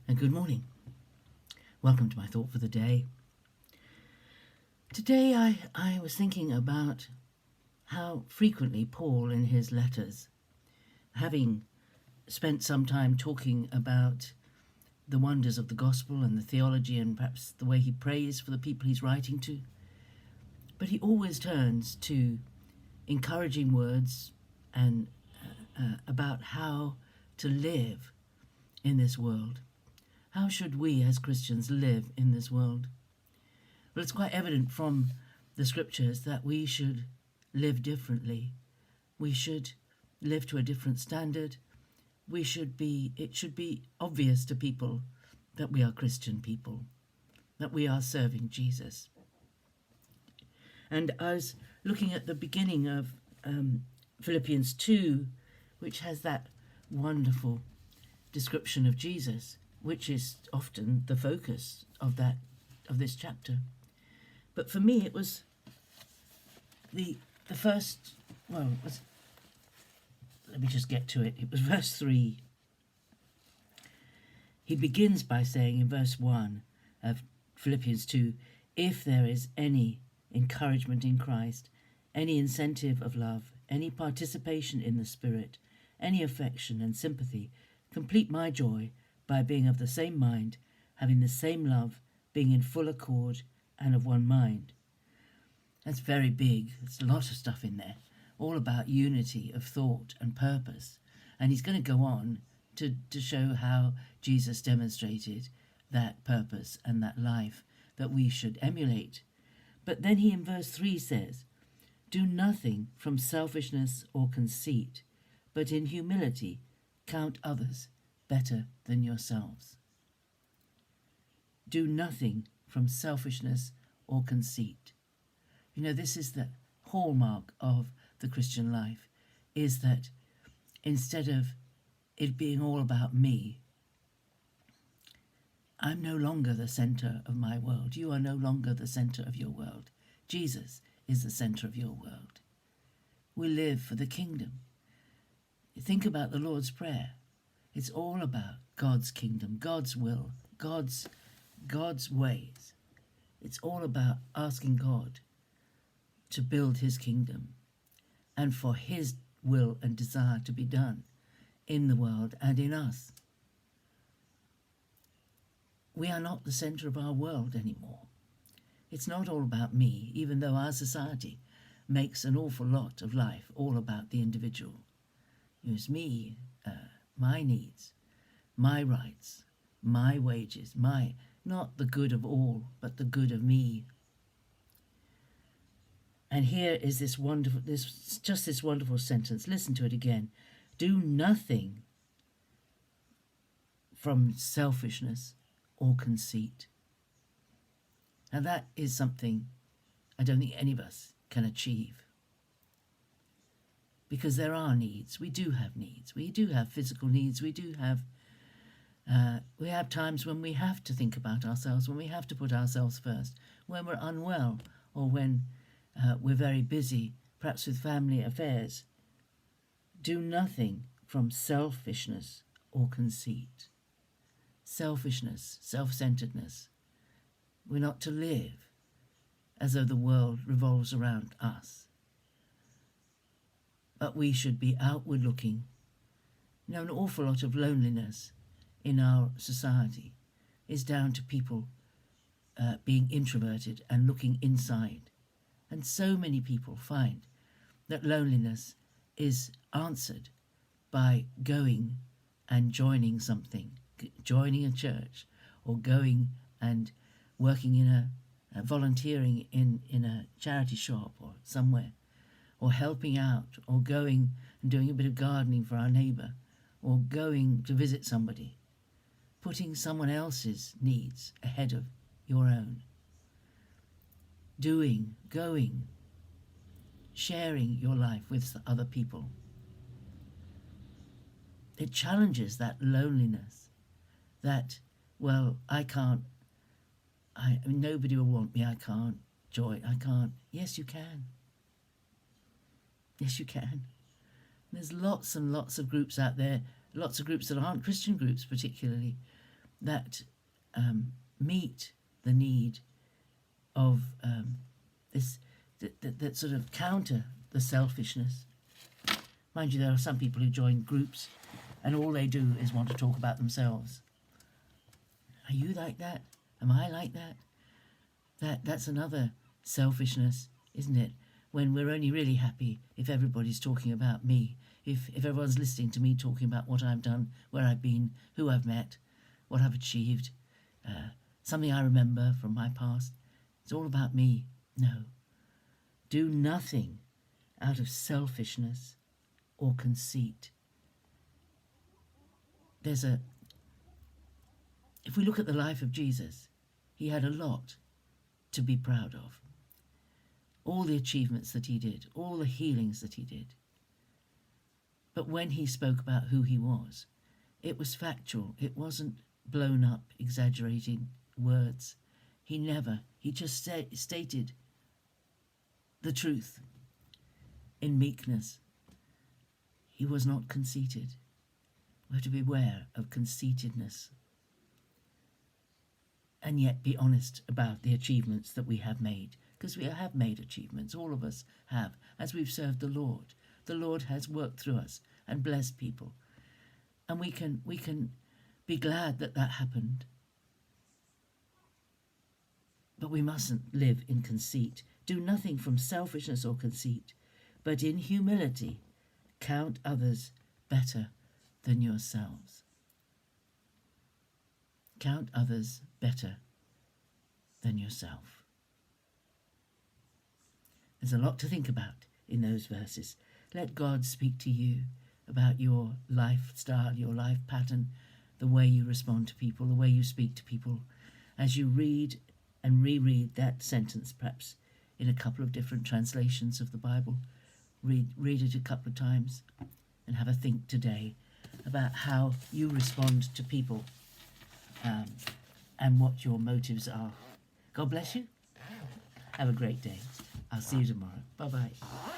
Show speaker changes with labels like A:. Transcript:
A: and good morning. Welcome to my thought for the day. Today I was thinking about how frequently Paul in his letters, having spent some time talking about the wonders of the gospel and the theology and perhaps the way he prays for the people he's writing to, but he always turns to encouraging words and about how to live in this world. How should we as Christians live in this world? Well, it's quite evident from the scriptures that we should live differently. We should live to a different standard. It should be obvious to people that we are Christian people, that we are serving Jesus. And I was looking at the beginning of Philippians 2, which has that wonderful description of Jesus, which is often the focus of this chapter. But for me, it was the first. Well, let me just get to it. It was verse 3. He begins by saying in verse 1 of Philippians 2, if there is any encouragement in Christ, any incentive of love, any participation in the Spirit, any affection and sympathy, complete my joy by being of the same mind, having the same love, being in full accord and of one mind. That's very big. There's a lot of stuff in there, all about unity of thought and purpose. And he's going to go on to show how Jesus demonstrated that purpose and that life that we should emulate. But then he in verse 3 says, do nothing from selfishness or conceit, but in humility count others better than yourselves. Do nothing from selfishness or conceit. You know, this is the hallmark of the Christian life, is that instead of it being all about me, I'm no longer the center of my world. You are no longer the center of your world. Jesus is the center of your world. We live for the kingdom. Think about the Lord's Prayer. It's all about God's kingdom, God's will, God's ways. It's all about asking God to build his kingdom and for his will and desire to be done in the world and in us. We are not the center of our world anymore. It's not all about me, even though our society makes an awful lot of life all about the individual. It's me, my needs, my rights, my wages, not the good of all, but the good of me. And here is this wonderful sentence. Listen to it again. Do nothing from selfishness or conceit. Now that is something I don't think any of us can achieve. Because there are needs. We do have needs. We do have physical needs. We have times when we have to think about ourselves, when we have to put ourselves first, when we're unwell or when we're very busy, perhaps with family affairs. Do nothing from selfishness or conceit. Selfishness, self-centeredness. We're not to live as though the world revolves around us. But we should be outward looking. You know, an awful lot of loneliness in our society is down to people being introverted and looking inside. And so many people find that loneliness is answered by going and joining something, joining a church, or going and working in volunteering in a charity shop or somewhere, or helping out, or going and doing a bit of gardening for our neighbour, or going to visit somebody, putting someone else's needs ahead of your own. Going, sharing your life with other people. It challenges that loneliness, that, well, nobody will want me, I can't Yes, you can. Yes, you can. There's lots and lots of groups out there, lots of groups that aren't Christian groups particularly, that meet the need of this, that sort of counter the selfishness. Mind you, there are some people who join groups and all they do is want to talk about themselves. Are you like that? Am I like that? That's another selfishness, isn't it? When we're only really happy if everybody's talking about me, if everyone's listening to me talking about what I've done, where I've been, who I've met, what I've achieved, something I remember from my past. It's all about me. No. Do nothing out of selfishness or conceit. If we look at the life of Jesus, he had a lot to be proud of. All the achievements that he did, all the healings that he did. But when he spoke about who he was, it was factual. It wasn't blown up, exaggerating words. He just stated the truth in meekness. He was not conceited. We have to beware of conceitedness and yet be honest about the achievements that we have made, because we have made achievements, all of us have, as we've served the Lord. The Lord has worked through us and blessed people, and we can be glad that happened. But we mustn't live in conceit. Do nothing from selfishness or conceit, but in humility count others better than yourselves. Count others better than yourself. There's a lot to think about in those verses. Let God speak to you about your lifestyle, your life pattern, the way you respond to people, the way you speak to people. As you read and reread that sentence, perhaps in a couple of different translations of the Bible, read it a couple of times and have a think today about how you respond to people and what your motives are. God bless you. Have a great day. I'll see you tomorrow. Bye-bye.